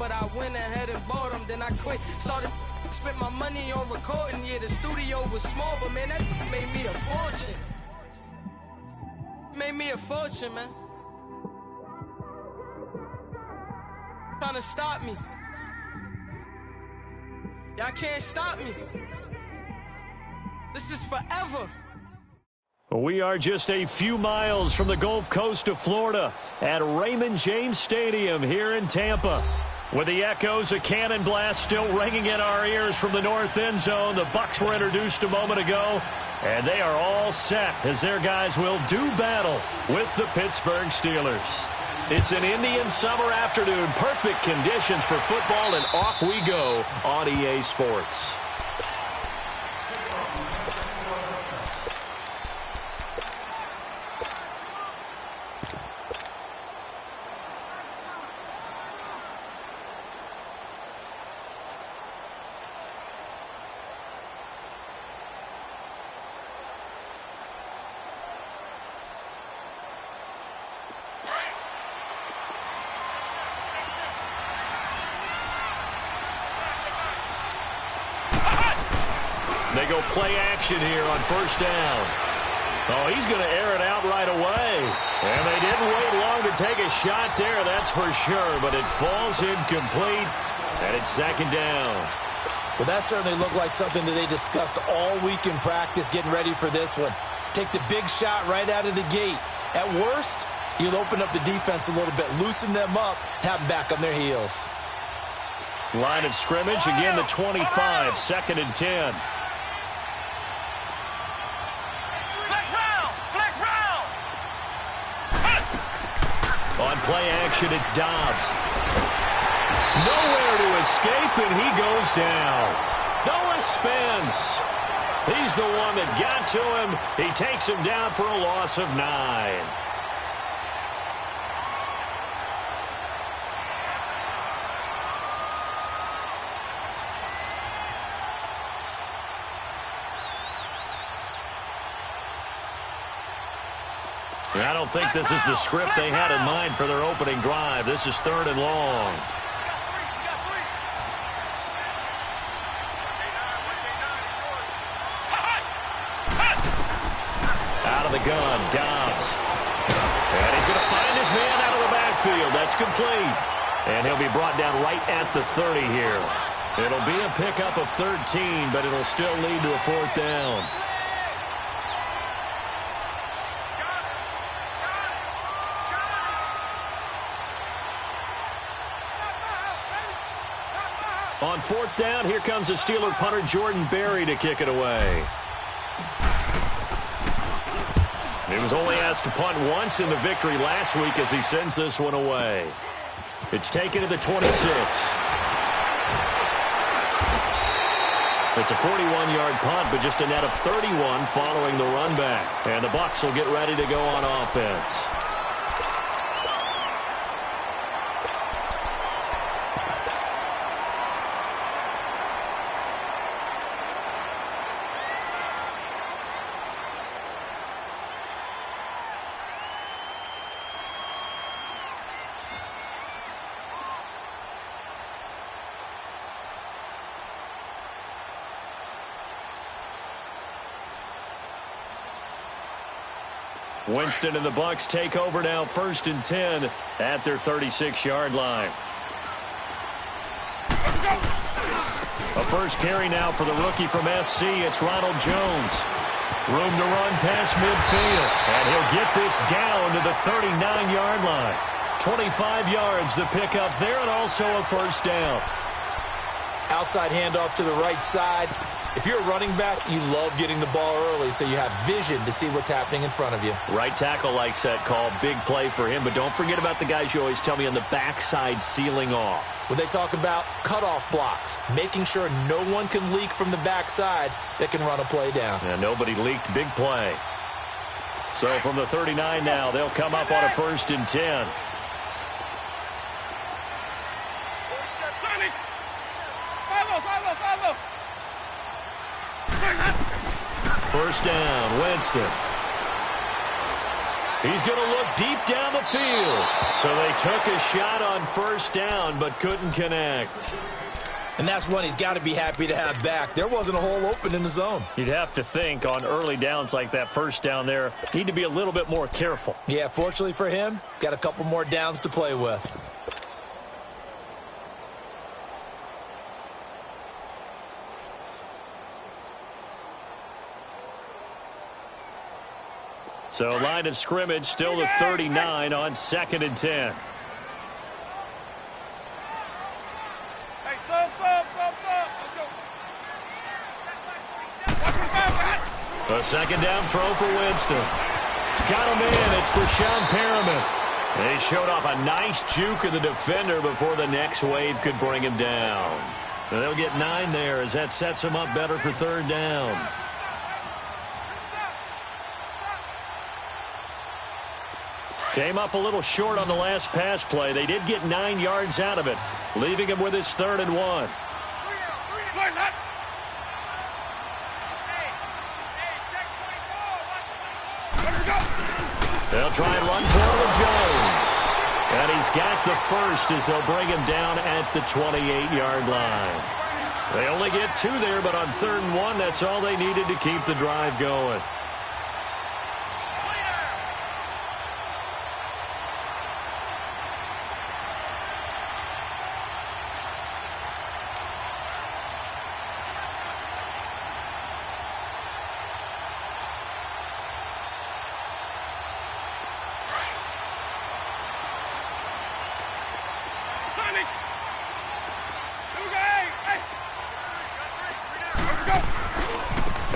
but I went ahead and bought them. Then I quit, started spent my money on recording. Yeah, the studio was small, but man, that made me a fortune. Made me a fortune, man. Trying to stop me. Y'all can't stop me. This is forever. We are just a few miles from the Gulf Coast of Florida at Raymond James Stadium here in Tampa. With the echoes of cannon blast still ringing in our ears from the north end zone, the Bucs were introduced a moment ago, and they are all set as their guys will do battle with the Pittsburgh Steelers. It's an Indian summer afternoon, perfect conditions for football, and off we go on EA Sports. They go play action here on first down. Oh, he's going to air it out right away. And they didn't wait long to take a shot there, that's for sure. But it falls incomplete, and it's second down. Well, that certainly looked like something that they discussed all week in practice, getting ready for this one. Take the big shot right out of the gate. At worst, you'll open up the defense a little bit, loosen them up, have them back on their heels. Line of scrimmage, again the 25, second and 10. On play action, it's Dobbs. Nowhere to escape, and he goes down. Noah spins. He's the one that got to him. He takes him down for a loss of 9. I don't think this is the script they had in mind for their opening drive. This is third and long. Out of the gun, Dobbs. And he's going to find his man out of the backfield. That's complete. And he'll be brought down right at the 30 here. It'll be a pickup of 13, but it'll still lead to a fourth down. On fourth down, here comes the Steeler punter Jordan Berry to kick it away. He was only asked to punt once in the victory last week as he sends this one away. It's taken to the 26. It's a 41-yard punt, but just a net of 31 following the run back. And the Bucs will get ready to go on offense. Winston and the Bucs take over now, first and 10 at their 36-yard line. A first carry now for the rookie from SC. It's Ronald Jones. Room to run past midfield. And he'll get this down to the 39-yard line. 25 yards the pickup there, and also a first down. Outside handoff to the right side. If you're a running back, you love getting the ball early so you have vision to see what's happening in front of you. Right tackle likes that call. Big play for him. But don't forget about the guys you always tell me on the backside sealing off. When they talk about cutoff blocks, making sure no one can leak from the backside that can run a play down. Yeah, nobody leaked. Big play. So from the 39 now, they'll come up on a first and 10. First down, Winston. He's going to look deep down the field. So they took a shot on first down, but couldn't connect. And that's one he's got to be happy to have back. There wasn't a hole open in the zone. You'd have to think on early downs like that first down there, need to be a little bit more careful. Yeah, fortunately for him, got a couple more downs to play with. So line of scrimmage still the 39 on 2nd and 10. A second down throw for Winston. He's got him in. It's Brashon Perriman. They showed off a nice juke of the defender before the next wave could bring him down. And they'll get 9 there as that sets him up better for 3rd down. Came up a little short on the last pass play. They did get 9 yards out of it, leaving him with his 3rd and 1. They'll try and run for it with Jones. And he's got the first as they'll bring him down at the 28-yard line. They only get 2 there, but on 3rd and 1, that's all they needed to keep the drive going.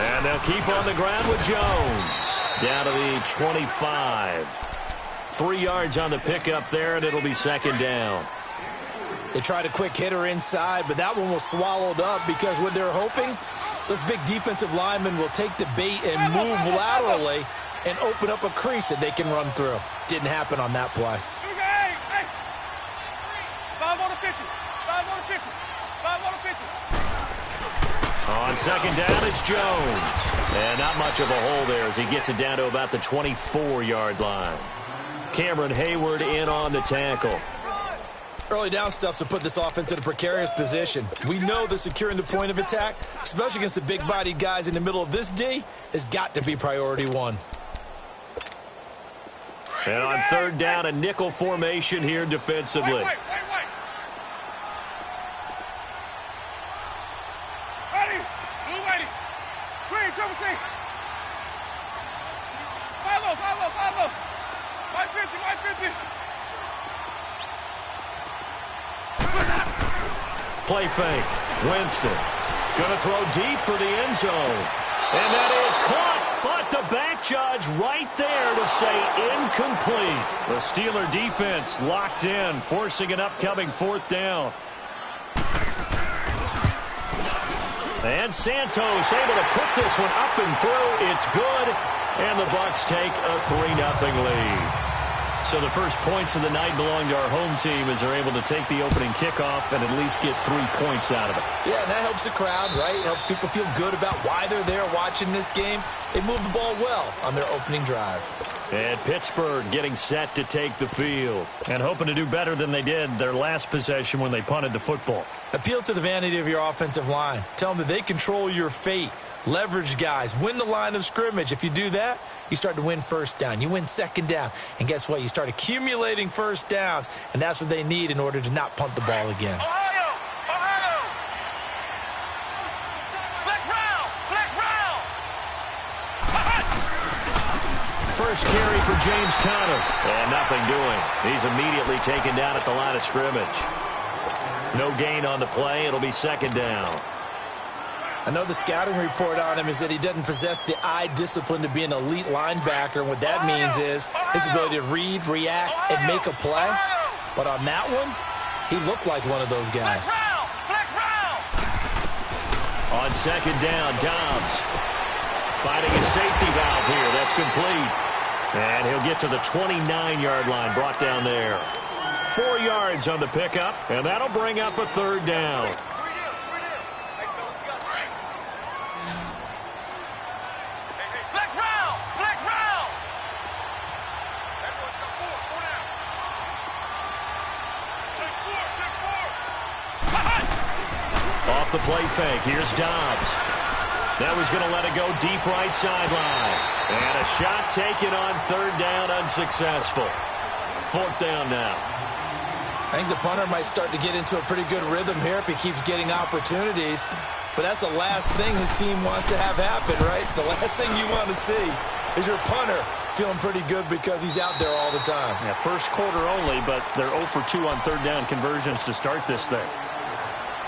And they'll keep on the ground with Jones. Down to the 25. 3 yards on the pickup there, and it'll be 2nd down. They tried a quick hitter inside, but that one was swallowed up because what they're hoping, those big defensive linemen will take the bait and move laterally and open up a crease that they can run through. Didn't happen on that play. 5 on the 50. 5 on the 50. 5 on the 50. On 2nd down, it's Jones. And not much of a hole there as he gets it down to about the 24-yard line. Cameron Hayward in on the tackle. Early down stuff to put this offense in a precarious position. We know that securing the point of attack, especially against the big-bodied guys in the middle of this D, has got to be priority 1. And on 3rd down, a nickel formation here defensively. Wait. Ready. Blue ready. Green, triple C. 5-0. 550. Play fake. Winston. Going to throw deep for the end zone. And that is caught. But the back judge right there to say incomplete. The Steeler defense locked in, forcing an upcoming 4th down. And Santos able to put this one up and through. It's good. And the Bucs take a 3-0 lead. So the first points of the night belong to our home team as they're able to take the opening kickoff and at least get 3 points out of it. Yeah, and that helps the crowd, right? It helps people feel good about why they're there watching this game. They moved the ball well on their opening drive. And Pittsburgh getting set to take the field and hoping to do better than they did their last possession when they punted the football. Appeal to the vanity of your offensive line. Tell them that they control your fate. Leverage guys. Win the line of scrimmage. If you do that, you start to win 1st down. You win 2nd down. And guess what? You start accumulating 1st downs. And that's what they need in order to not punt the ball again. Ohio. Flex round. First carry for James Conner. And nothing doing. He's immediately taken down at the line of scrimmage. No gain on the play. It'll be 2nd down. I know the scouting report on him is that he doesn't possess the eye discipline to be an elite linebacker. And what that means is his ability to read, react, and make a play. But on that one, he looked like one of those guys. Flex round. On 2nd down, Dobbs finding a safety valve here. That's complete. And he'll get to the 29-yard line, brought down there. 4 yards on the pickup, and that'll bring up a 3rd down. Off the play fake, here's Dobbs. Now he's going to let it go deep right sideline. And a shot taken on third down, unsuccessful. Fourth down now. I think the punter might start to get into a pretty good rhythm here if he keeps getting opportunities. But that's the last thing his team wants to have happen, right? The last thing you want to see is your punter feeling pretty good because he's out there all the time. Yeah, first quarter only, but they're 0 for 2 on third down conversions to start this thing.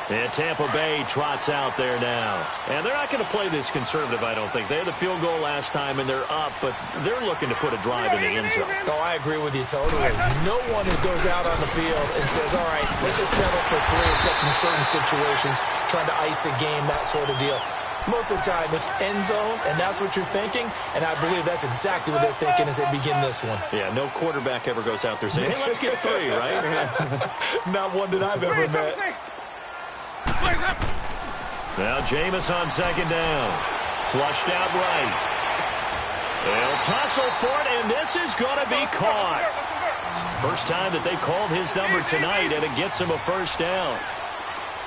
And Tampa Bay trots out there now. And they're not going to play this conservative, I don't think. They had the field goal last time, and they're up, but they're looking to put a drive in the end zone. Oh, I agree with you totally. No one goes out on the field and says, all right, let's just settle for 3, except in certain situations, trying to ice a game, that sort of deal. Most of the time, it's end zone, and that's what you're thinking, and I believe that's exactly what they're thinking as they begin this one. Yeah, no quarterback ever goes out there saying, hey, let's get 3, right? Not one that I've ever met. Now Jameis on second down. Flushed out right. They'll tussle for it, and this is going to be caught. First time that they called his number tonight, and it gets him a first down.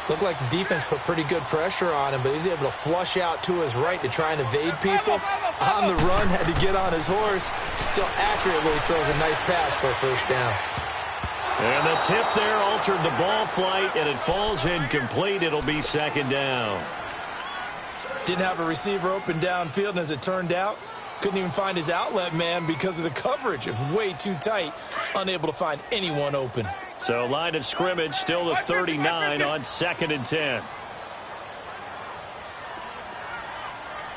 Looked like the defense put pretty good pressure on him, but he's able to flush out to his right to try and evade people. On the run, had to get on his horse. Still accurately throws a nice pass for a first down. And the tip there altered the ball flight, and it falls incomplete. It'll be second down. Didn't have a receiver open downfield, and as it turned out, couldn't even find his outlet man because of the coverage. It was way too tight, unable to find anyone open. So line of scrimmage still the 39 on 2nd and 10.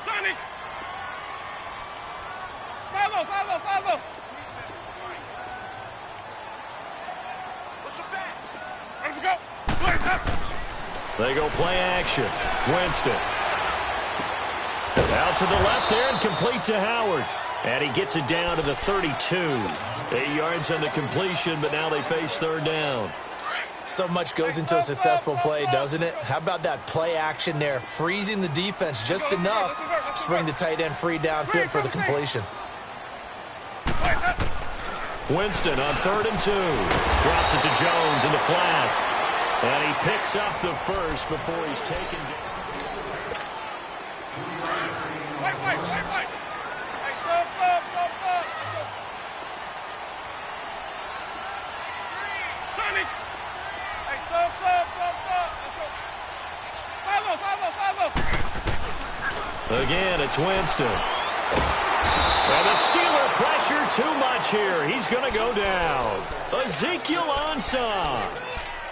Sonic! Follow! Let's go! They go play action. Winston. Out to the left there and complete to Howard. And he gets it down to the 32. 8 yards on the completion, but now they face third down. So much goes into a successful play, doesn't it? How about that play action there, freezing the defense just enough to bring the tight end free downfield for the completion. Winston on 3rd and 2. Drops it to Jones in the flat. And he picks up the first before he's taken down. Wait. Hey, stop. Sonic! Hey, stop. Let's go. Follow. Again, it's Winston. And the Steeler pressure too much here. He's going to go down. Ezekiel Ansah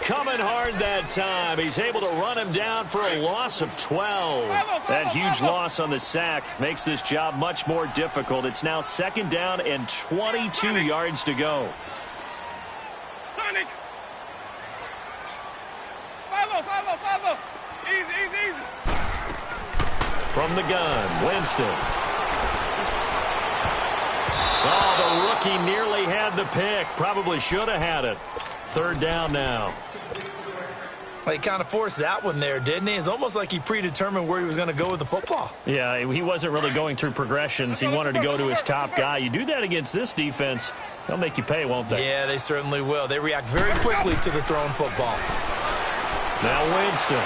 coming hard that time. He's able to run him down for a loss of 12. That huge loss on the sack makes this job much more difficult. It's now 2nd down and 22 yards to go. Sonic! Follow. Easy. From the gun, Winston. Oh, the rookie nearly had the pick. Probably should have had it. 3rd down now. Well, he kind of forced that one there, didn't he? It's almost like he predetermined where he was going to go with the football. Yeah, he wasn't really going through progressions. He wanted to go to his top guy. You do that against this defense, they'll make you pay, won't they? Yeah, they certainly will. They react very quickly to the thrown football. Now Winston.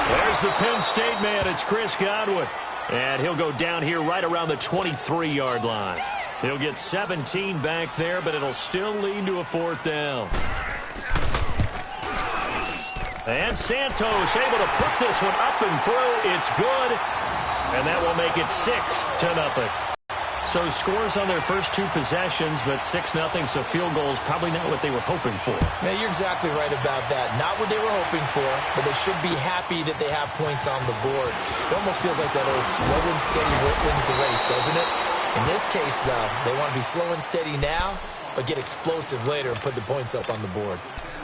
There's the Penn State man. It's Chris Godwin. And he'll go down here right around the 23-yard line. He'll get 17 back there, but it'll still lead to a 4th down. And Santos able to put this one up and through. It's good. And that will make it 6-0. So scores on their first 2 possessions, but 6-0, so field goals probably not what they were hoping for. Yeah, you're exactly right about that. Not what they were hoping for, but they should be happy that they have points on the board. It almost feels like that old slow and steady wins the race, doesn't it? In this case, though, they want to be slow and steady now, but get explosive later and put the points up on the board.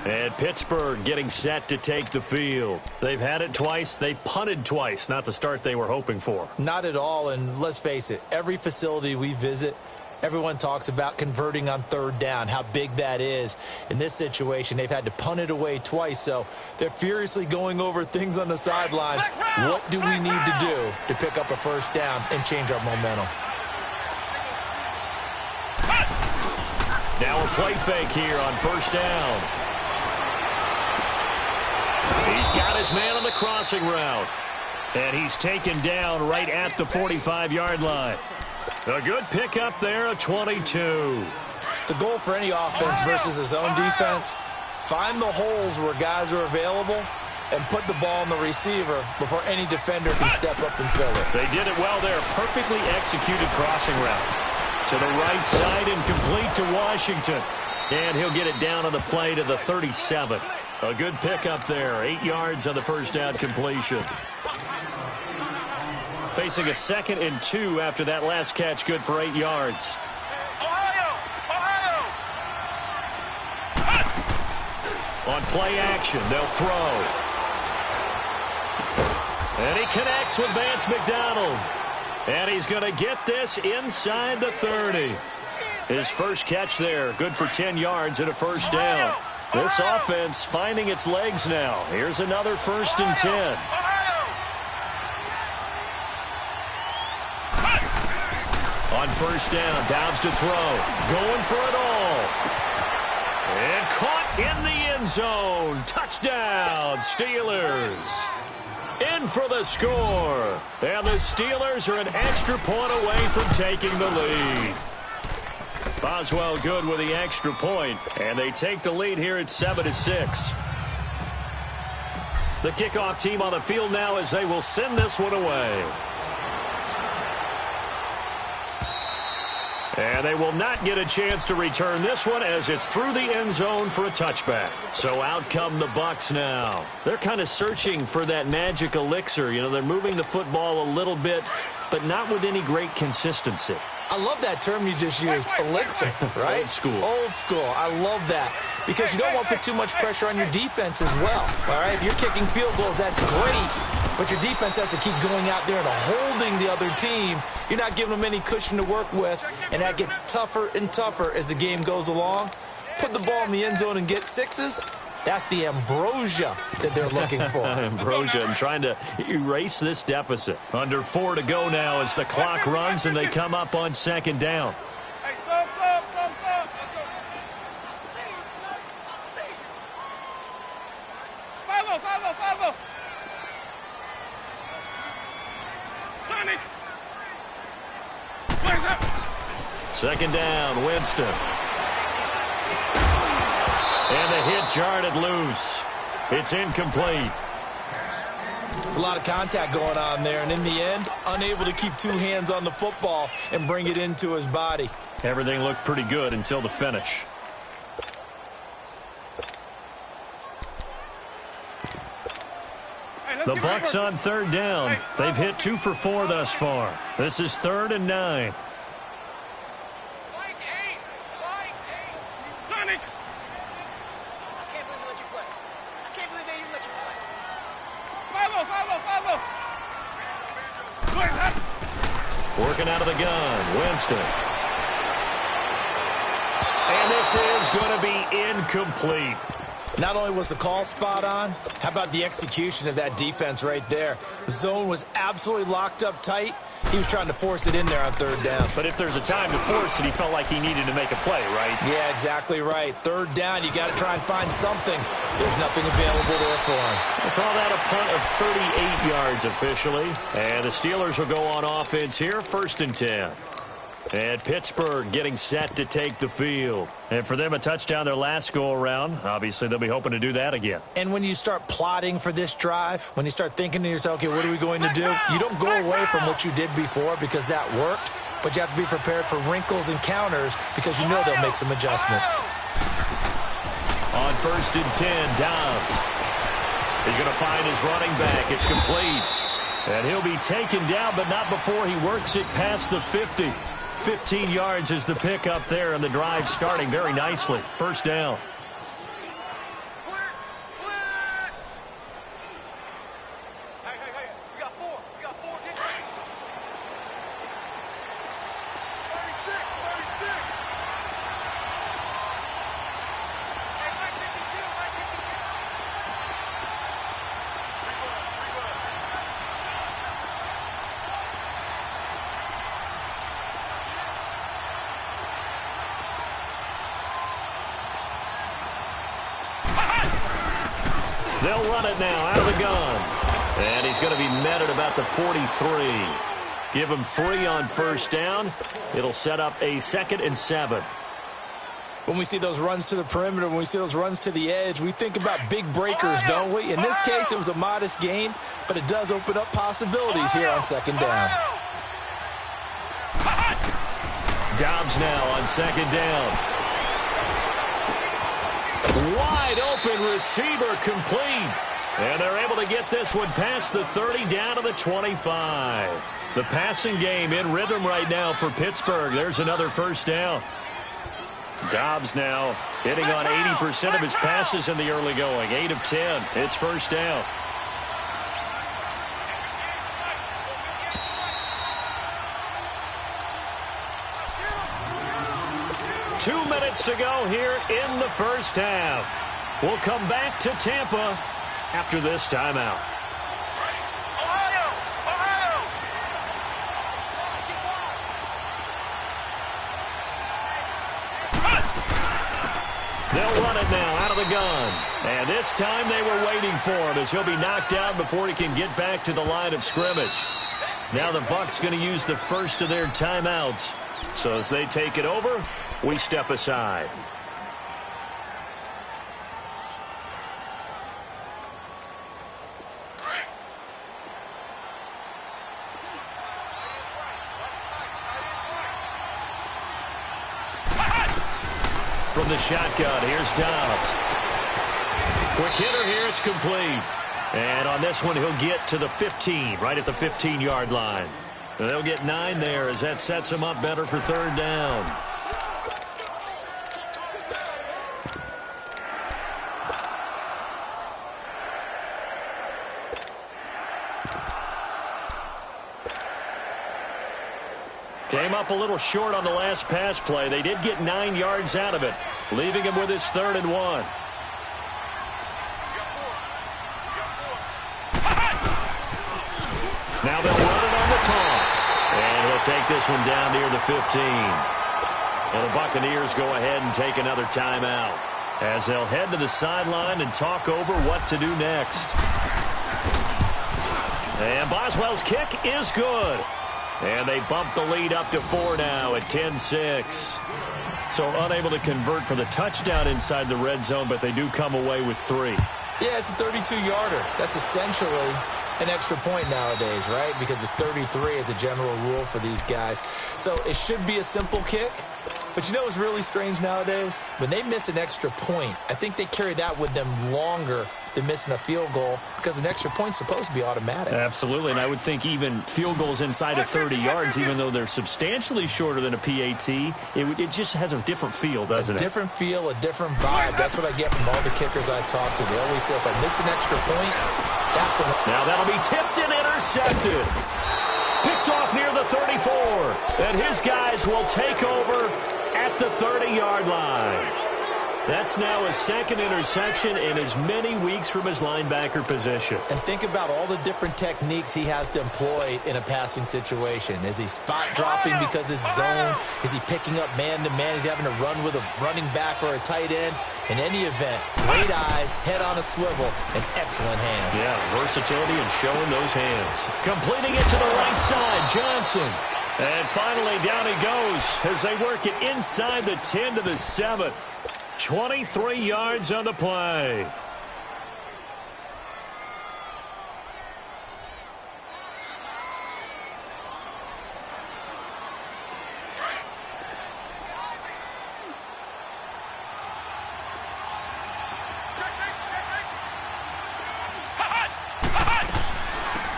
And Pittsburgh getting set to take the field. They've had it twice. They've punted twice. Not the start they were hoping for. Not at all, and let's face it, every facility we visit, everyone talks about converting on 3rd down, how big that is. In this situation, they've had to punt it away twice, so they're furiously going over things on the sidelines. What do we need to do to pick up a first down and change our momentum? Now a play fake here on 1st down. He's got his man on the crossing route. And he's taken down right at the 45-yard line. A good pickup there, a 22. The goal for any offense versus his own defense, find the holes where guys are available and put the ball on the receiver before any defender can step up and fill it. They did it well there. Perfectly executed crossing route. To the right side and complete to Washington. And he'll get it down on the play to the 37. A good pickup there. 8 yards on the first down completion. Facing a 2nd and 2 after that last catch, good for 8 yards. On play action, they'll throw. And he connects with Vance McDonald. And he's going to get this inside the 30. His first catch there, good for 10 yards and a first down. This offense finding its legs now. Here's another 1st and 10. On first down, Downs to throw. Going for it all. And caught in the end zone. Touchdown, Steelers. In for the score. And the Steelers are an extra point away from taking the lead. Boswell good with the extra point. And they take the lead here at 7-6. The kickoff team on the field now as they will send this one away. And they will not get a chance to return this one as it's through the end zone for a touchback. So out come the Bucs now. They're kind of searching for that magic elixir. You know, they're moving the football a little bit, but not with any great consistency. I love that term you just used, elixir, right? Old school. Old school. I love that because you don't want to put too much pressure on your defense as well. All right, if you're kicking field goals, that's great, but your defense has to keep going out there and holding the other team. You're not giving them any cushion to work with, and that gets tougher and tougher as the game goes along. Put the ball in the end zone and get sixes. That's the ambrosia that they're looking for. Ambrosia and trying to erase this deficit. Under 4 to go now as the clock runs and they come up on 2nd down. Hey, stop. Let's go. 5-0. Sonic. Where's up? 2nd down, Winston. And the hit jarred it loose. It's incomplete. It's a lot of contact going on there, and in the end, unable to keep 2 hands on the football and bring it into his body. Everything looked pretty good until the finish. The Bucs on 3rd down. They've hit 2 for 4 thus far. This is 3rd and 9. Sonic. Working out of the gun, Winston. And this is going to be incomplete. Not only was the call spot on, how about the execution of that defense right there? The zone was absolutely locked up tight. He was trying to force it in there on 3rd down. But if there's a time to force it, he felt like he needed to make a play, right? Yeah, exactly right. 3rd down, you got to try and find something. There's nothing available there for him. We'll call that a punt of 38 yards officially. And the Steelers will go on offense here, 1st and 10. And Pittsburgh getting set to take the field. And for them, a touchdown their last go-around. Obviously, they'll be hoping to do that again. And when you start plotting for this drive, when you start thinking to yourself, okay, what are we going to do? You don't go away from what you did before because that worked, but you have to be prepared for wrinkles and counters because you know they'll make some adjustments. On 1st and 10, Downs. He's going to find his running back. It's complete. And he'll be taken down, but not before he works it past the 50. 15 yards is the pickup there, and the drive starting very nicely. 1st down. Hey, we got 4. We got 4. Get ready. 36. Hey, 952. They'll run it now out of the gun. And he's going to be met at about the 43. Give him 3 on first down. It'll set up a 2nd and 7. When we see those runs to the perimeter, when we see those runs to the edge, we think about big breakers, don't we? In this case, it was a modest gain, but it does open up possibilities here on 2nd down. Dobbs now on 2nd down. Wide open receiver complete. And they're able to get this one past the 30 down to the 25. The passing game in rhythm right now for Pittsburgh. There's another first down. Dobbs now hitting on 80% of his passes in the early going. 8 of 10. It's first down. Two minutes to go here in the first half. We'll come back to Tampa after this timeout. They'll run it now out of the gun. And this time they were waiting for him as he'll be knocked down before he can get back to the line of scrimmage. Now the Bucs going to use the first of their timeouts. So as they take it over, we step aside. From the shotgun, here's Dobbs. Quick hitter here, it's complete. And on this one, he'll get to the 15, right at the 15-yard line. And they'll get 9 there as that sets him up better for 3rd down. Came up a little short on the last pass play. They did get 9 yards out of it, leaving him with his 3rd and 1. Now they'll run it on the toss. And he'll take this one down near the 15. And the Buccaneers go ahead and take another timeout as they'll head to the sideline and talk over what to do next. And Boswell's kick is good. And they bump the lead up to 4 now at 10-6. So unable to convert for the touchdown inside the red zone, but they do come away with 3. Yeah, it's a 32-yarder. That's essentially an extra point nowadays, right? Because it's 33 as a general rule for these guys. So it should be a simple kick. But you know what's really strange nowadays? When they miss an extra point, I think they carry that with them longer than missing a field goal because an extra point's supposed to be automatic. Absolutely, and I would think even field goals inside of 30 yards, even though they're substantially shorter than a PAT, it just has a different feel, doesn't it? A different feel, a different vibe. That's what I get from all the kickers I talk to. They always say, if I miss an extra point, that's the one. Now that'll be tipped and intercepted. Picked off near the 34. And his guys will take over at the 30-yard line. That's now his 2nd interception in as many weeks from his linebacker position. And think about all the different techniques he has to employ in a passing situation. Is he spot dropping because it's zone? Is he picking up man-to-man? Is he having to run with a running back or a tight end? In any event, great eyes, head on a swivel, and excellent hands. Yeah, versatility and showing those hands. Completing it to the right side, Johnson. And finally, down he goes as they work it inside the 10 to the 7. 23 yards on the play.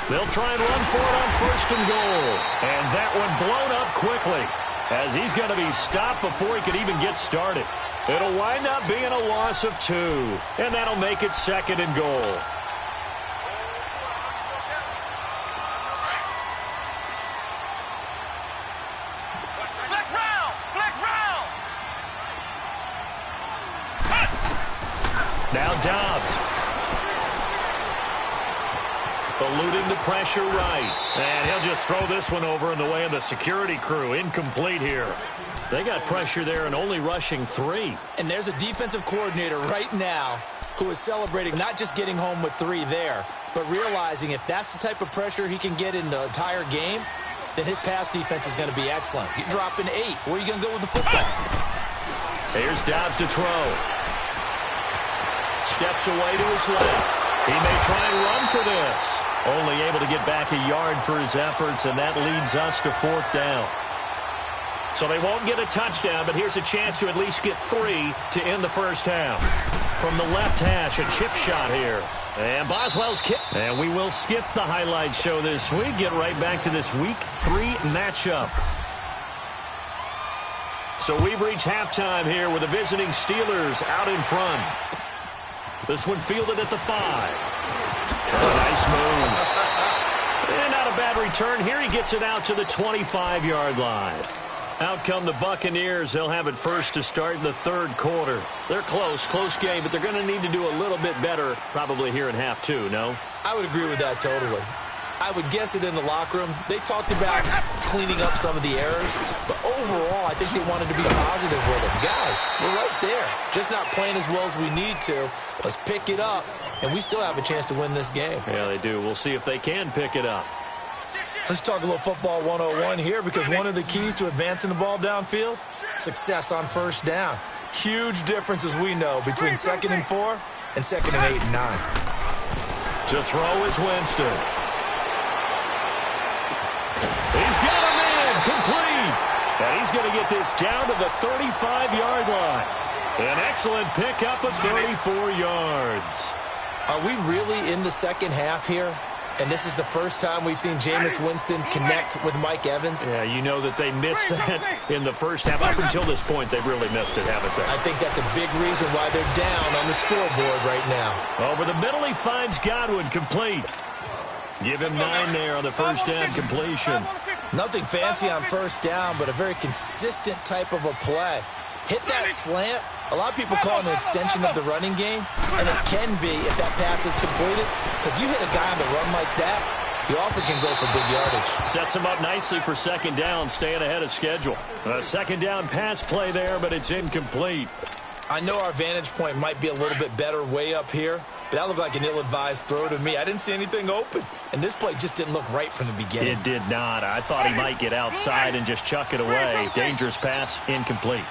They'll try and run for it on 1st and goal. And that one blown up quickly as he's going to be stopped before he could even get started. It'll wind up being a loss of 2, and that'll make it 2nd and goal. Flex round! Flex round! Now Dobbs. Eluding the pressure right. And he'll just throw this one over in the way of the security crew. Incomplete here. They got pressure there and only rushing 3. And there's a defensive coordinator right now who is celebrating not just getting home with 3 there, but realizing if that's the type of pressure he can get in the entire game, then his pass defense is going to be excellent. You're dropping 8. Where are you going to go with the football? Here's Dobbs to throw. Steps away to his left. He may try and run for this. Only able to get back a yard for his efforts, and that leads us to 4th down. So they won't get a touchdown, but here's a chance to at least get 3 to end the first half. From the left hash, a chip shot here. And Boswell's kick. And we will skip the highlight show this week. Get right back to this Week 3 matchup. So we've reached halftime here with the visiting Steelers out in front. This one fielded at the 5. Nice move. And not a bad return. Here he gets it out to the 25-yard line. Out come the Buccaneers. They'll have it first to start the 3rd quarter. They're close game, but they're going to need to do a little bit better probably here in half 2, no? I would agree with that totally. I would guess it in the locker room. They talked about cleaning up some of the errors, but overall, I think they wanted to be positive with them. Guys, we're right there. Just not playing as well as we need to. Let's pick it up, and we still have a chance to win this game. Yeah, they do. We'll see if they can pick it up. Let's talk a little football 101 here, because one of the keys to advancing the ball downfield, success on first down. Huge difference, as we know, between 2nd and 4 and 2nd and 8 and 9. To throw is Winston. He's got a man complete. And he's going to get this down to the 35-yard line. An excellent pickup of 34 yards. Are we really in the second half here? And this is the first time we've seen Jameis Winston connect with Mike Evans? Yeah, you know that they missed that in the first half. Up until this point, they've really missed it, haven't they? I think that's a big reason why they're down on the scoreboard right now. Over the middle, he finds Godwin complete. Give him 9 there on the first down completion. Nothing fancy on first down, but a very consistent type of a play. Hit that slant. A lot of people call it an extension of the running game, and it can be if that pass is completed, because you hit a guy on the run like that, he often can go for big yardage. Sets him up nicely for 2nd down, staying ahead of schedule. A 2nd down pass play there, but it's incomplete. I know our vantage point might be a little bit better way up here, but that looked like an ill-advised throw to me. I didn't see anything open, and this play just didn't look right from the beginning. It did not. I thought he might get outside and just chuck it away. Dangerous pass, incomplete.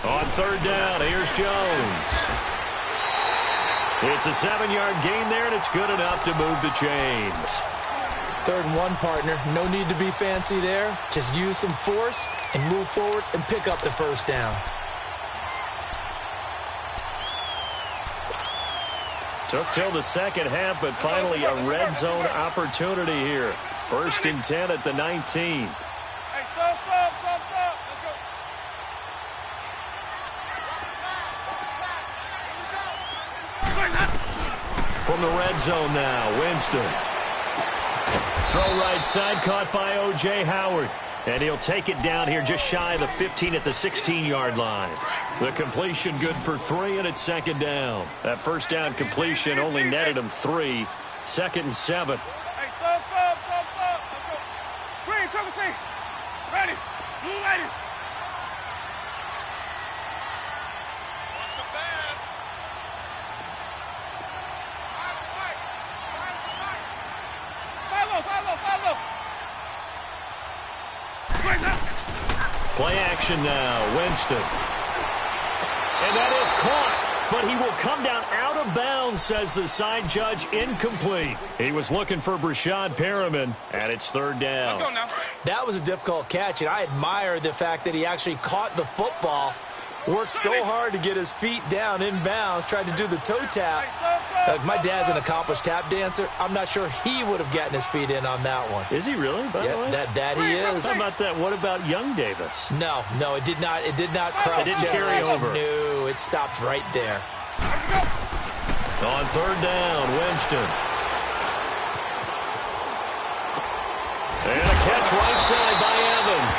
On 3rd down, here's Jones. It's a 7-yard gain there, and it's good enough to move the chains. 3rd and 1, partner. No need to be fancy there. Just use some force and move forward and pick up the first down. Took till the second half, but finally a red zone opportunity here. 1st and 10 at the 19. From the red zone now, Winston. Throw right side, caught by O.J. Howard. And he'll take it down here just shy of the 15 at the 16-yard line. The completion good for 3, and it's 2nd down. That first down completion only netted him 3. 2nd and 7. Hey, stop. Let's go. Green, triple C. Ready. Blue lady. Watch the pass. Follow. Play action now, Winston. And that is caught, but he will come down out of bounds, says the side judge, incomplete. He was looking for Brashad Perriman, and it's 3rd down. Let's go now. That was a difficult catch, and I admire the fact that he actually caught the football, worked so hard to get his feet down in bounds, tried to do the toe tap. My dad's an accomplished tap dancer. I'm not sure he would have gotten his feet in on that one. Is he really, by the way? That he is. How about that? What about young Davis? No, it did not. It did not cross. It didn't carry over. No, it stopped right there. On 3rd down, Winston. And a catch right side by Evans.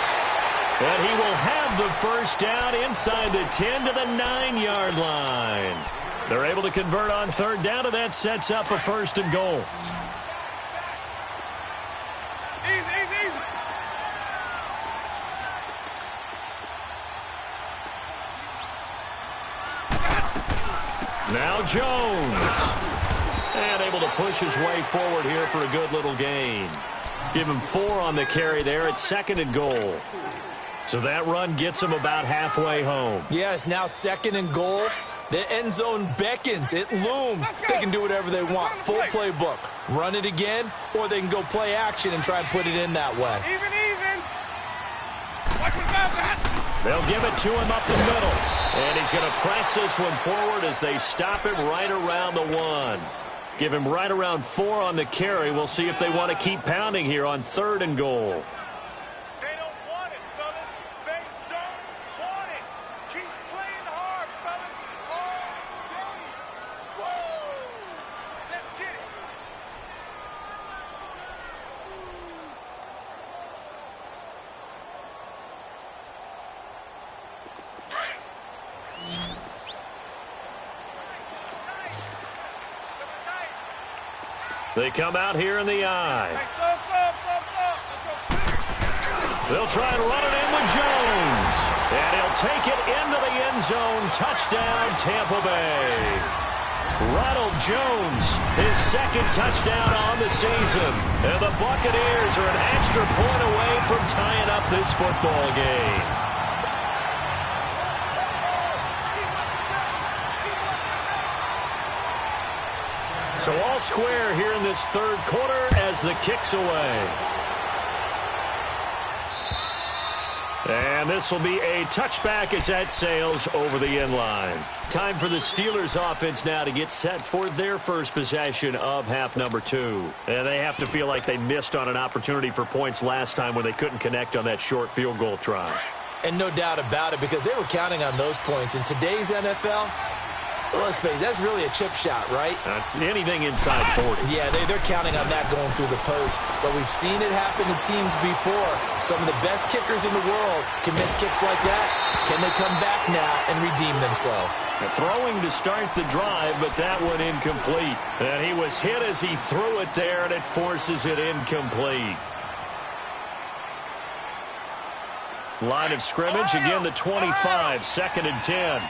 And he will have the first down inside the 10 to the 9-yard line. They're able to convert on 3rd down, and that sets up a 1st and goal. Easy. Now Jones. And able to push his way forward here for a good little gain. Give him 4 on the carry there at 2nd and goal. So that run gets him about halfway home. Yes, now 2nd and goal. The end zone beckons. It looms. They can do whatever they want. Full playbook. Run it again, or they can go play action and try and put it in that way. Even. Watch that. They'll give it to him up the middle. And he's going to press this one forward as they stop him right around the 1. Give him right around 4 on the carry. We'll see if they want to keep pounding here on 3rd and goal. They don't want it, fellas. They don't want it. Keep playing hard, fellas. All day. Woo! Let's get it. They come out here in the eye. They'll try and run it in with Jones. And he'll take it into the end zone. Touchdown, Tampa Bay. Ronald Jones, his 2nd touchdown on the season. And the Buccaneers are an extra point away from tying up this football game. So all square here in this 3rd quarter as the kick's away. And this will be a touchback as that sails over the end line. Time for the Steelers offense now to get set for their first possession of half number 2. And they have to feel like they missed on an opportunity for points last time when they couldn't connect on that short field goal try. And no doubt about it, because they were counting on those points. In today's NFL, let's face it, that's really a chip shot, right? That's anything inside 40. Yeah, they're counting on that going through the post. But we've seen it happen to teams before. Some of the best kickers in the world can miss kicks like that. Can they come back now and redeem themselves? Throwing to start the drive, but that one incomplete. And he was hit as he threw it there, and it forces it incomplete. Line of scrimmage, again the 25, 2nd and 10.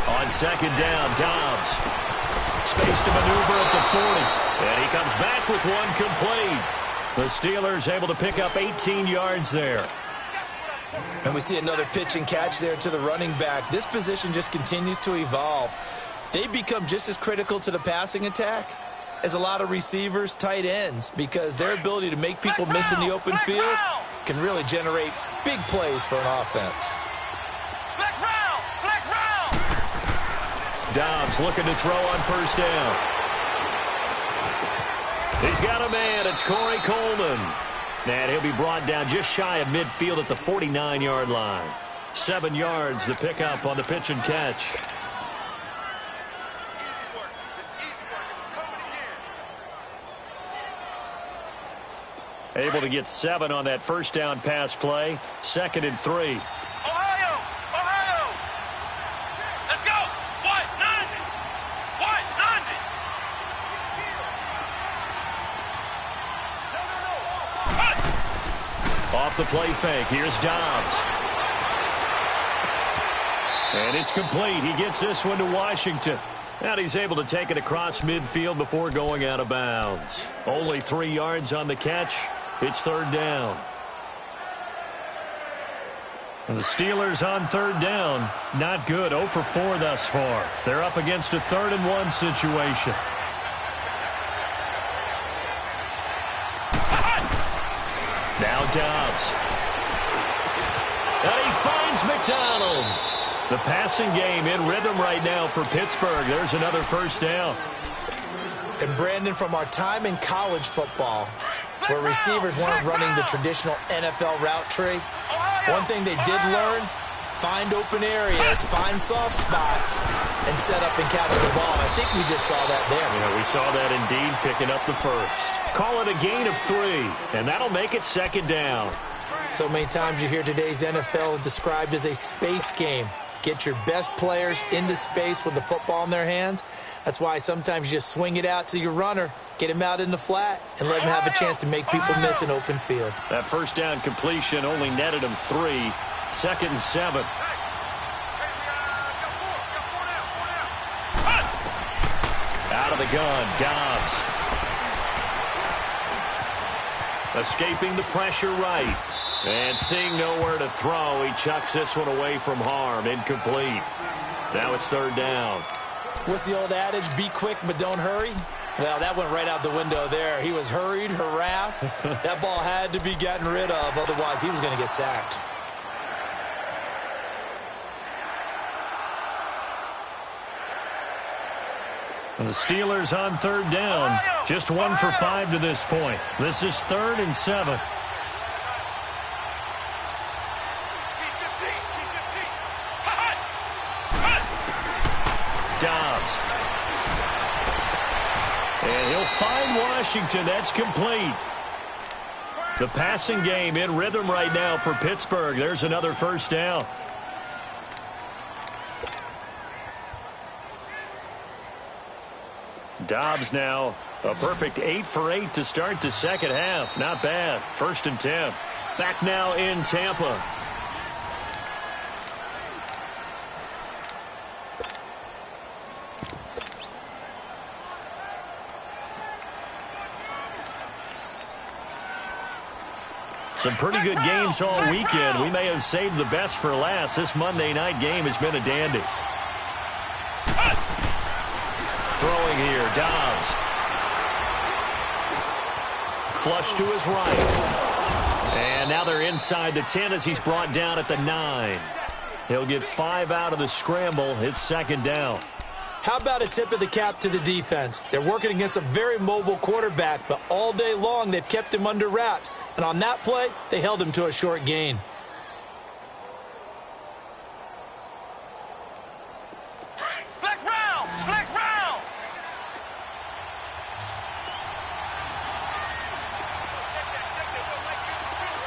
On 2nd down, Dobbs. Space to maneuver at the 40. And he comes back with one complete. The Steelers able to pick up 18 yards there. And we see another pitch and catch there to the running back. This position just continues to evolve. They become just as critical to the passing attack as a lot of receivers, tight ends, because their ability to make people miss in the open field can really generate big plays for an offense. Dobbs looking to throw on 1st down. He's got a man. It's Corey Coleman. And he'll be brought down just shy of midfield at the 49-yard line. 7 yards the pickup on the pitch and catch. Able to get 7 on that 1st down pass play. 2nd and 3. Off the play fake. Here's Dobbs. And it's complete. He gets this one to Washington. And he's able to take it across midfield before going out of bounds. Only 3 yards on the catch. It's 3rd down. And the Steelers on 3rd down. Not good. 0 for 4 thus far. They're up against a 3rd and 1 situation. Now Dobbs. And he finds McDonald. The passing game in rhythm right now for Pittsburgh. There's another 1st down. And Brandon, from our time in college football, where receivers weren't running the traditional NFL route tree, one thing they did learn, find open areas, find soft spots, and set up and catch the ball. And I think we just saw that there. Yeah, we saw that indeed, picking up the 1st. Call it a gain of 3, and that'll make it 2nd down. So many times you hear today's NFL described as a space game. get your best players into space with the football in their hands. That's why sometimes you just swing it out to your runner, get him out in the flat, and let him have a chance to make people miss an open field. That first down completion only netted him 3. 2nd and 7. Out of the gun, Dobbs. Escaping the pressure right. And seeing nowhere to throw, he chucks this one away from harm. Incomplete. Now it's 3rd down. What's the old adage? Be quick, but don't hurry? Well, that went right out the window there. He was hurried, harassed. That ball had to be gotten rid of, otherwise he was going to get sacked. And the Steelers on 3rd down. Just 1 for 5 to this point. This is 3rd and 7. Dobbs. And he'll find Washington. That's complete. The passing game in rhythm right now for Pittsburgh. There's another first down. Dobbs now a perfect 8 for 8 to start the second half. Not bad. 1st and 10. Back now in Tampa. Some pretty good games all weekend. We may have saved the best for last. This Monday night game has been a dandy. Throwing here, Dobbs. Flush to his right. And now they're inside the 10 as he's brought down at the 9. He'll get 5 out of the scramble. It's 2nd down. How about a tip of the cap to the defense? They're working against a very mobile quarterback, but all day long they've kept him under wraps. And on that play, they held him to a short gain. Flex round! Flex round!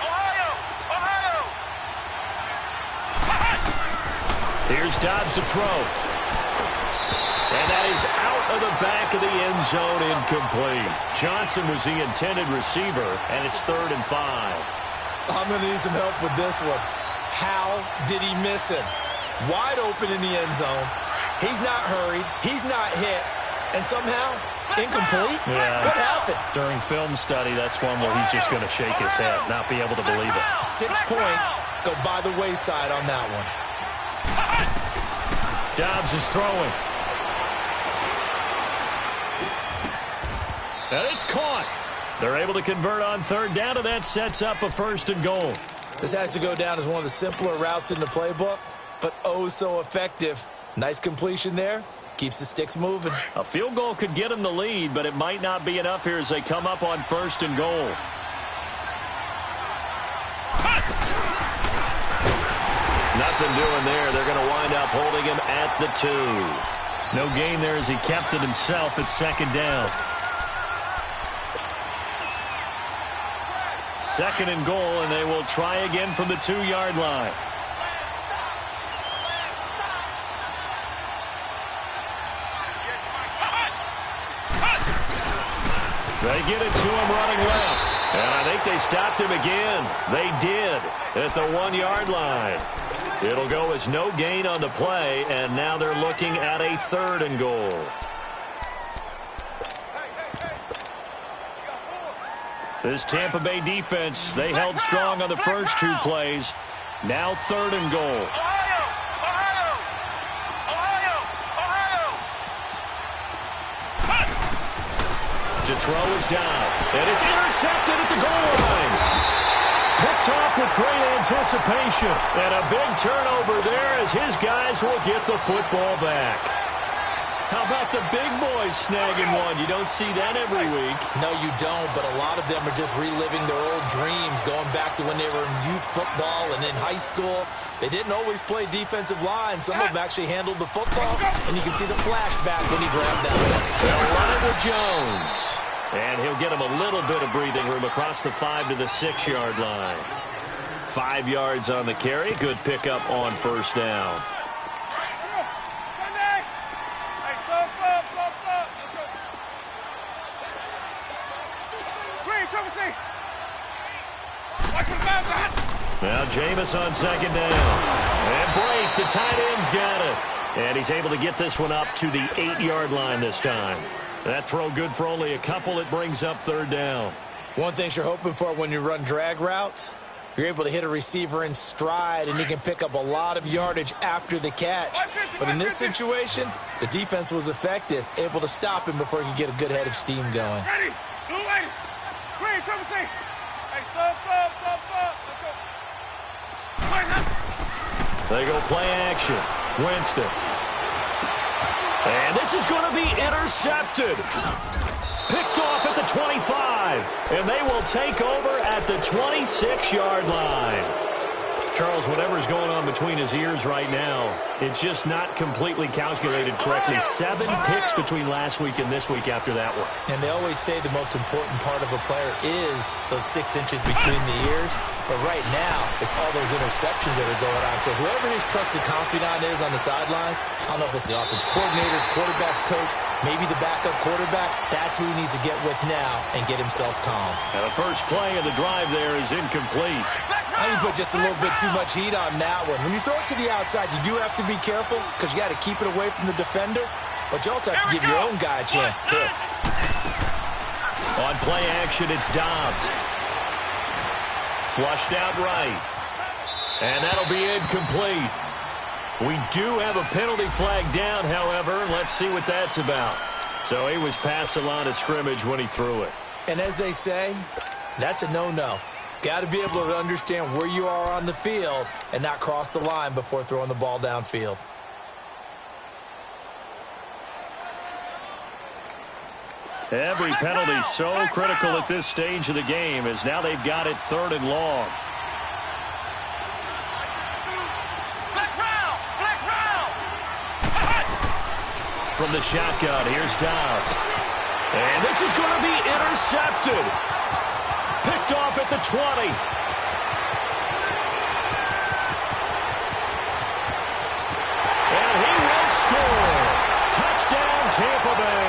Ohio! Ohio! Here's Dobbs to throw. And that is out of the back of the end zone, incomplete. Johnson was the intended receiver, and it's 3rd and 5. I'm going to need some help with this one. How did he miss him? Wide open in the end zone. He's not hurried. He's not hit. And somehow, incomplete? Yeah. What happened? During film study, that's one where he's just going to shake his head, not be able to believe it. 6 points go by the wayside on that one. Dobbs is throwing. And it's caught. They're able to convert on 3rd down, and that sets up a 1st and goal. This has to go down as one of the simpler routes in the playbook, but oh so effective. Nice completion there. Keeps the sticks moving. A field goal could get them the lead, but it might not be enough here as they come up on 1st and goal. Nothing doing there. They're going to wind up holding him at the 2. No gain there as he kept it himself at 2nd down. 2nd and goal, and they will try again from the 2-yard line. They get it to him running left. And I think they stopped him again. They did at the 1-yard line. It'll go as no gain on the play, and now they're looking at a 3rd and goal. This Tampa Bay defense, they held strong on the first 2 plays. Now 3rd and goal. Ohio! Ohio! Ohio! Ohio! To throw is down. And it's intercepted at the goal line. Picked off with great anticipation. And a big turnover there as his guys will get the football back. How about the big boys snagging one? You don't see that every week. No, you don't, but a lot of them are just reliving their old dreams, going back to when they were in youth football and in high school. They didn't always play defensive line. Some of them actually handled the football, and you can see the flashback when he grabbed that one. They'll run it with Jones. And he'll get him a little bit of breathing room across the 5 to the 6-yard line. 5 yards on the carry. Good pickup on 1st down. Now Jameis on second down. And break, the tight end's got it. And he's able to get this one up to the 8-yard line this time. That throw good for only a couple. It brings up third down. One thing you're hoping for when you run drag routes, you're able to hit a receiver in stride, and he can pick up a lot of yardage after the catch. But in this situation, the defense was effective, able to stop him before he could get a good head of steam going. Ready. Blue lady. Green, Triple C. Hey, sub. They go play action. Winston. And this is going to be intercepted. Picked off at the 25. And they will take over at the 26-yard line. Charles, whatever's going on between his ears right now, it's just not completely calculated correctly. 7 picks between last week and this week after that one. And they always say the most important part of a player is those 6 inches between the ears. But right now, it's all those interceptions that are going on. So whoever his trusted confidant is on the sidelines, I don't know if it's the offense coordinator, quarterback's coach, maybe the backup quarterback, that's who he needs to get with now and get himself calm. Now the first play of the drive there is incomplete. I think put just a little bit too much heat on that one. When you throw it to the outside, you do have to be careful because you got to keep it away from the defender. But you also have to give your own guy a chance, too. On play action, it's Dobbs. Flushed out right. And that'll be incomplete. We do have a penalty flag down, however. Let's see what that's about. So he was past the line of scrimmage when he threw it. And as they say, that's a no-no. Got to be able to understand where you are on the field and not cross the line before throwing the ball downfield. Every penalty so critical at this stage of the game as now they've got it 3rd and long. From the shotgun, here's Dobbs. And this is going to be intercepted. Picked off at the 20. And he will score. Touchdown, Tampa Bay.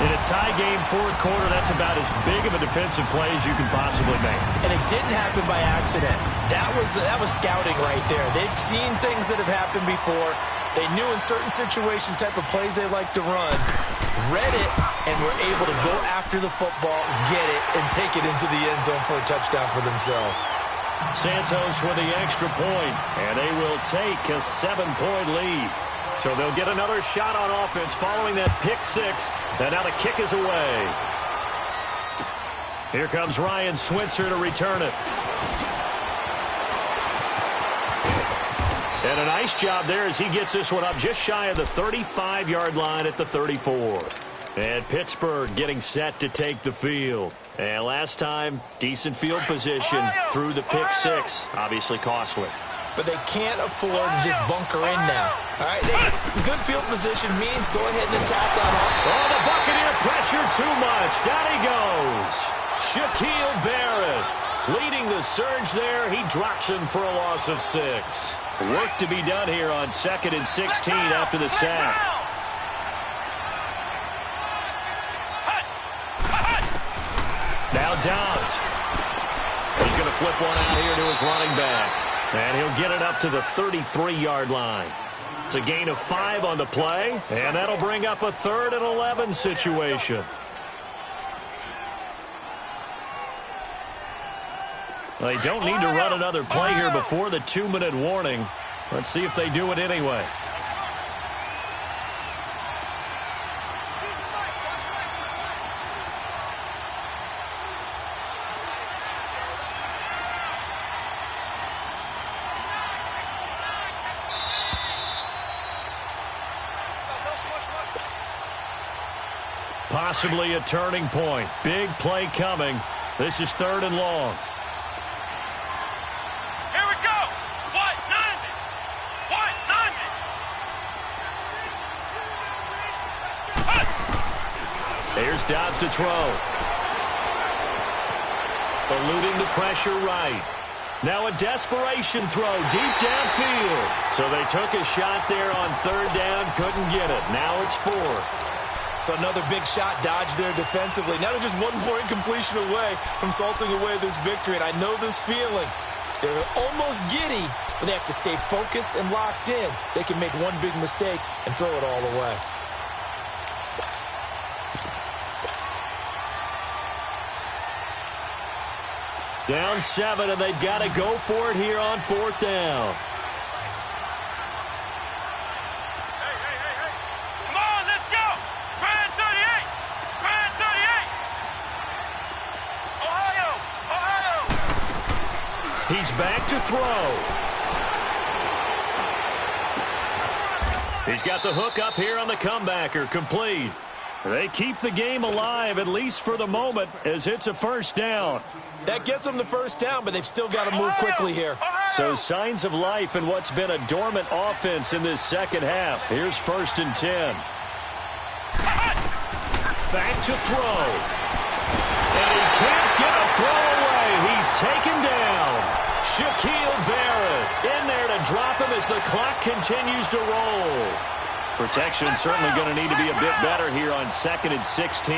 In a tie game, 4th quarter, that's about as big of a defensive play as you can possibly make. And it didn't happen by accident. That was scouting right there. They've seen things that have happened before. They knew in certain situations type of plays they like to run, read it, and were able to go after the football, get it, and take it into the end zone for a touchdown for themselves. Santos with the extra point, and they will take a 7-point lead. So they'll get another shot on offense following that pick 6, and now the kick is away. Here comes Ryan Switzer to return it. And a nice job there as he gets this one up just shy of the 35-yard line at the 34. And Pittsburgh getting set to take the field. And last time, decent field position through the pick 6. Obviously costly. But they can't afford to just bunker in now. All right, good field position means go ahead and attack on it. Oh, the Buccaneer pressure too much. Down he goes. Shaquille Barrett leading the surge there. He drops him for a loss of 6. Work to be done here on 2nd and 16 after the sack. Now Dobbs. He's going to flip one out here to his running back. And he'll get it up to the 33-yard line. It's a gain of 5 on the play, and that'll bring up a 3rd and 11 situation. They don't need to run another play here before the 2-minute warning. Let's see if they do it anyway. Possibly a turning point. Big play coming. This is 3rd and long. Here we go. 190. 190. Here's Dobbs to throw. Eluding the pressure right. Now a desperation throw deep downfield. So they took a shot there on 3rd down, couldn't get it. Now it's 4th. So another big shot dodged there defensively. Now they're just one more incompletion away from salting away this victory. And I know this feeling. They're almost giddy, but they have to stay focused and locked in. They can make one big mistake and throw it all away. Down 7, and they've got to go for it here on 4th down. Come on, let's go! Brand 38! Brand 38! Ohio! Ohio! He's back to throw. He's got the hook up here on the comebacker, complete. They keep the game alive, at least for the moment, as it's a first down. That gets them the first down, but they've still got to move quickly here. So signs of life in what's been a dormant offense in this second half. Here's 1st and 10. Back to throw. And he can't get a throw away. He's taken down. Shaquille Barrett in there to drop him as the clock continues to roll. Protection certainly going to need to be a bit better here on 2nd and 16.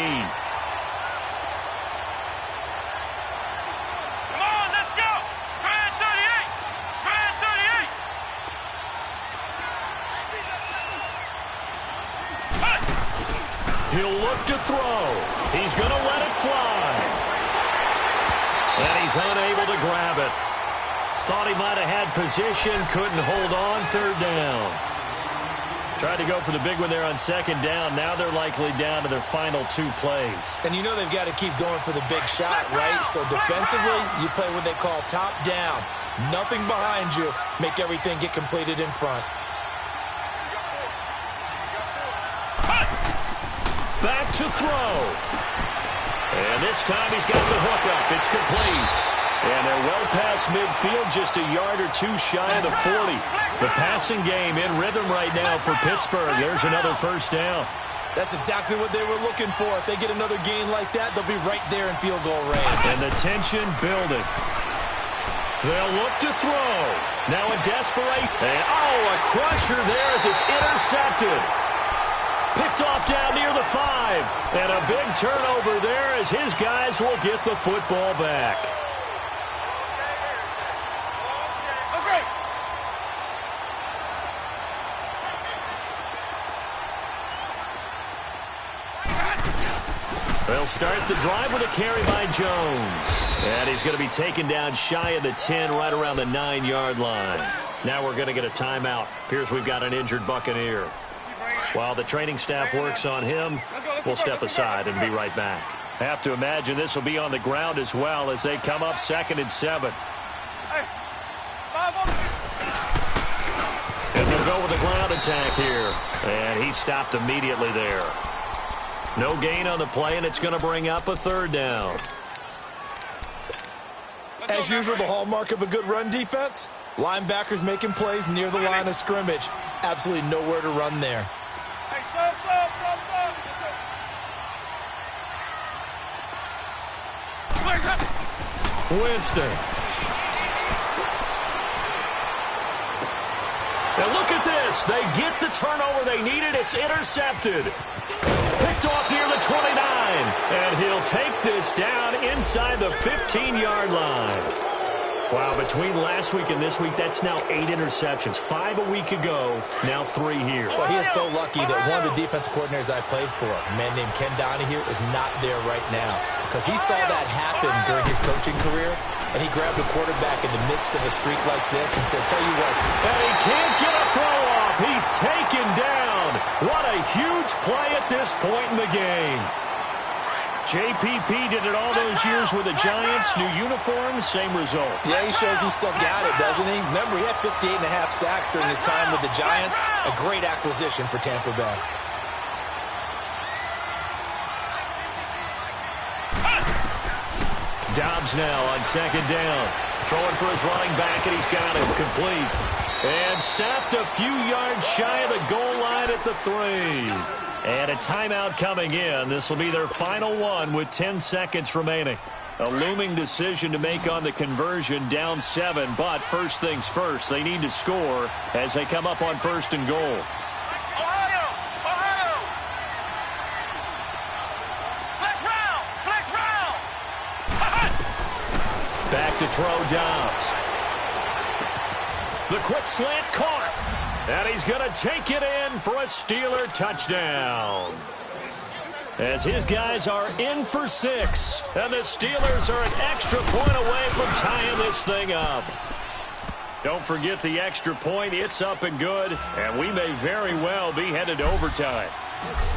He'll look to throw. He's going to let it fly. And he's unable to grab it. Thought he might have had position, couldn't hold on. 3rd down. Tried to go for the big one there on 2nd down. Now they're likely down to their final 2 plays. And you know they've got to keep going for the big shot, right? So defensively, you play what they call top down. Nothing behind you. Make everything get completed in front. Back to throw. And this time he's got the hook up. It's complete. And they're well past midfield, just a yard or 2 shy of the 40. The passing game in rhythm right now for Pittsburgh. There's another first down. That's exactly what they were looking for. If they get another gain like that, they'll be right there in field goal range. And the tension building. They'll look to throw. Now a desperate. And, a crusher there as it's intercepted. Picked off down near the 5. And a big turnover there as his guys will get the football back. They'll start the drive with a carry by Jones. And he's going to be taken down shy of the 10, right around the 9-yard line. Now we're going to get a timeout. Appears we've got an injured Buccaneer. While the training staff works on him, we'll step aside and be right back. Have to imagine this will be on the ground as well as they come up 2nd and 7. And they'll go with a ground attack here. And he stopped immediately there. No gain on the play, and it's going to bring up a 3rd down. As usual, the hallmark of a good run defense, linebackers making plays near the line of scrimmage. Absolutely nowhere to run there. Winston. Now look at this. They get the turnover they needed. It's intercepted. Picked off near the 29. And he'll take this down inside the 15-yard line. Wow, between last week and this week, that's now 8 interceptions. 5 a week ago, now 3 here. Well, he is so lucky that one of the defensive coordinators I played for, a man named Ken Donahue, is not there right now. Because he saw that happen during his coaching career, and he grabbed the quarterback in the midst of a streak like this and said, tell you what. And he can't get a throw off. He's taken down. What a huge play at this point in the game. JPP did it all those years with the Giants. New uniform, same result. Yeah, he shows he still got it, doesn't he? Remember, he had 58.5 sacks during his time with the Giants. A great acquisition for Tampa Bay. Dobbs now on 2nd down. Throwing for his running back, and he's got him complete. And stopped a few yards shy of the goal line at the 3. And a timeout coming in. This will be their final one with 10 seconds remaining. A looming decision to make on the conversion, down 7. But first things first, they need to score as they come up on 1st and goal. Back to throw Dobbs. The quick slant caught. And he's going to take it in for a Steeler touchdown. As his guys are in for 6. And the Steelers are an extra point away from tying this thing up. Don't forget the extra point. It's up and good. And we may very well be headed to overtime.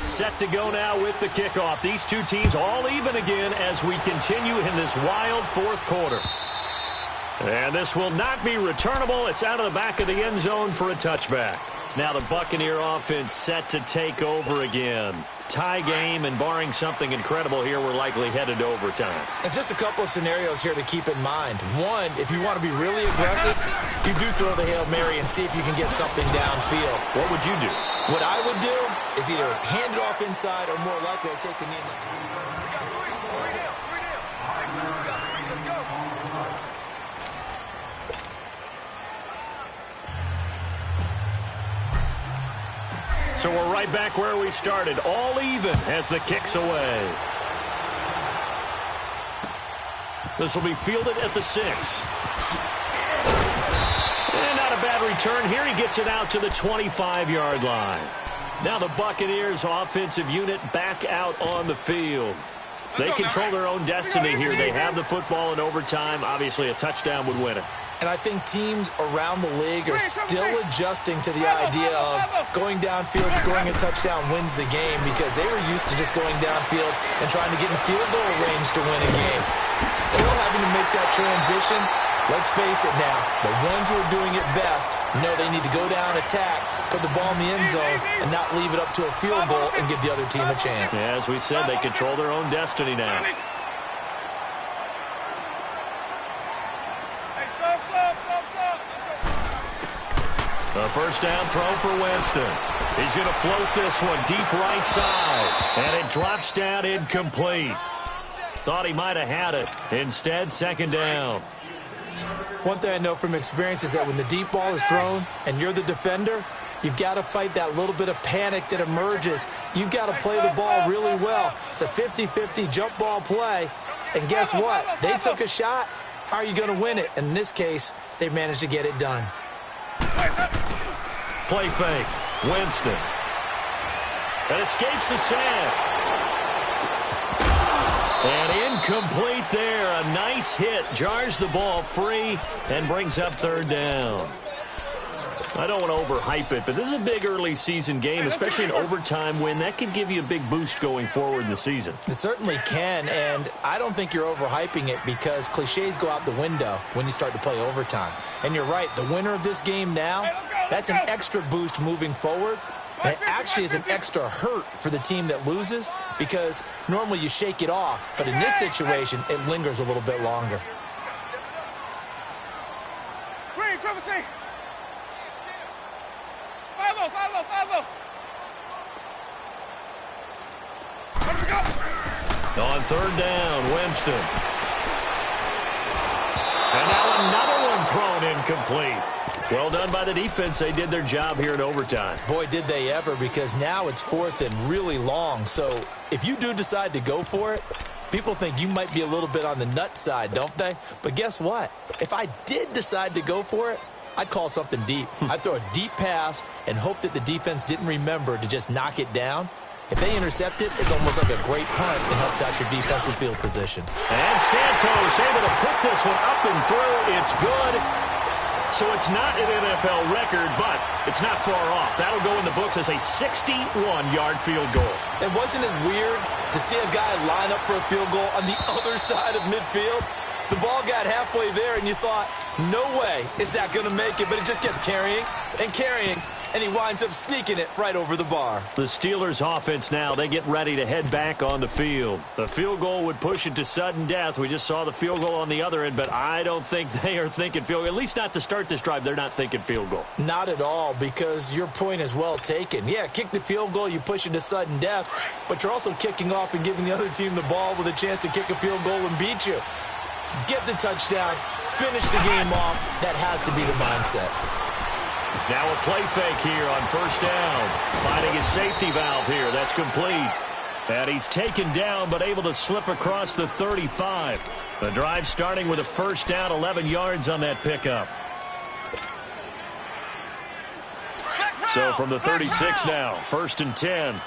Set to go now with the kickoff. These two teams all even again as we continue in this wild fourth quarter. And this will not be returnable. It's out of the back of the end zone for a touchback. Now the Buccaneer offense set to take over again. Tie game, and barring something incredible here, we're likely headed to overtime. And just a couple of scenarios here to keep in mind. One, if you want to be really aggressive, you do throw the Hail Mary and see if you can get something downfield. What would you do? What I would do is either hand it off inside or more likely I take the knee. We got three down. Let's go. So we're right back where we started, all even as the kick's away. This will be fielded at the 6. And not a bad return here. He gets it out to the 25-yard line. Now the Buccaneers offensive unit back out on the field. They control their own destiny here. They have the football in overtime. Obviously, a touchdown would win it. And I think teams around the league are still adjusting to the idea of going downfield, scoring a touchdown wins the game, because they were used to just going downfield and trying to get in field goal range to win a game. Still having to make that transition. Let's face it now, the ones who are doing it best know they need to go down, attack, put the ball in the end zone, and not leave it up to a field goal and give the other team a chance. Yeah, as we said, they control their own destiny now. A first down throw for Winston. He's going to float this one deep right side. And it drops down incomplete. Thought he might have had it. Instead, second down. One thing I know from experience is that when the deep ball is thrown and you're the defender, you've got to fight that little bit of panic that emerges. You've got to play the ball really well. It's a 50-50 jump ball play. And guess what? They took a shot. How are you going to win it? And in this case, they managed to get it done. Play fake. Winston. That escapes the sack. And incomplete there. A nice hit. Jars the ball free and brings up third down. I don't want to overhype it, but this is a big early season game, especially an overtime win. That could give you a big boost going forward in the season. It certainly can, and I don't think you're overhyping it because cliches go out the window when you start to play overtime. And you're right, the winner of this game now, that's an extra boost moving forward. And it actually is an extra hurt for the team that loses because normally you shake it off, but in this situation, it lingers a little bit longer. Green, triple C. Follow. Let's go. On third down, Winston. And now another one thrown incomplete. Well done by the defense. They did their job here in overtime. Boy, did they ever, because now it's fourth and really long. So if you do decide to go for it, people think you might be a little bit on the nut side, don't they? But guess what? If I did decide to go for it, I'd call something deep. I'd throw a deep pass and hope that the defense didn't remember to just knock it down. If they intercept it, it's almost like a great punt. It helps out your defensive field position. And Santos able to put this one up and through. It's good. So it's not an NFL record, but it's not far off. That'll go in the books as a 61-yard field goal. And wasn't it weird to see a guy line up for a field goal on the other side of midfield? The ball got halfway there, and you thought, no way is that going to make it. But it just kept carrying and carrying, and he winds up sneaking it right over the bar. The Steelers' offense now, they get ready to head back on the field. The field goal would push it to sudden death. We just saw the field goal on the other end, but I don't think they are thinking field goal. At least not to start this drive. They're not thinking field goal. Not at all, because your point is well taken. Yeah, kick the field goal, you push it to sudden death, but you're also kicking off and giving the other team the ball with a chance to kick a field goal and beat you. Get the touchdown, finish the game off. That has to be the mindset. Now a play fake here on first down. Finding his safety valve here. That's complete. And he's taken down but able to slip across the 35. The drive starting with a first down, 11 yards on that pickup. So from the 36 now, 1st and 10.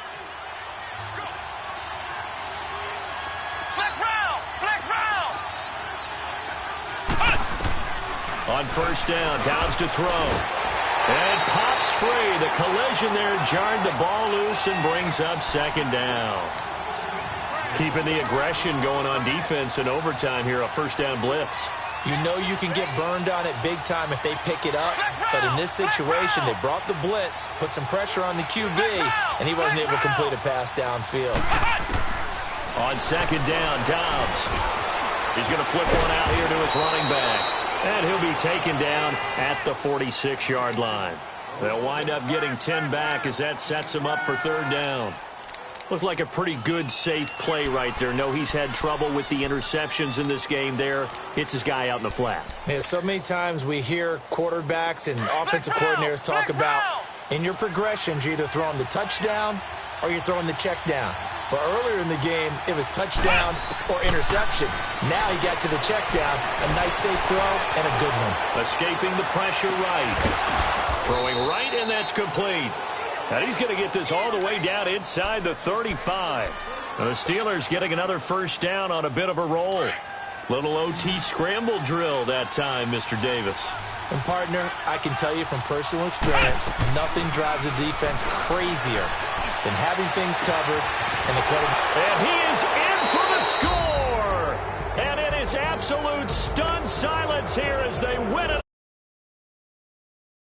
On first down, Downs to throw. And pops free. The collision there jarred the ball loose and brings up 2nd down. Keeping the aggression going on defense in overtime here, a first down blitz. You know you can get burned on it big time if they pick it up. But in this situation, they brought the blitz, put some pressure on the QB, and he wasn't able to complete a pass downfield. On 2nd down, Dobbs. He's going to flip one out here to his running back. And he'll be taken down at the 46-yard line. They'll wind up getting 10 back as that sets him up for 3rd down. Looked like a pretty good, safe play right there. No, he's had trouble with the interceptions in this game there. Hits his guy out in the flat. Yeah, so many times we hear quarterbacks and offensive coordinators talk about in your progressions, you're either throwing the touchdown or you're throwing the check down. But earlier in the game, it was touchdown or interception. Now he got to the check down, a nice safe throw, and a good one. Escaping the pressure right. Throwing right, and that's complete. And he's going to get this all the way down inside the 35. And the Steelers getting another first down on a bit of a roll. Little OT scramble drill that time, Mr. Davis. And, partner, I can tell you from personal experience, nothing drives a defense crazier than having things covered and the quarterback. And he is in for the score. And it is absolute stunned silence here as they win it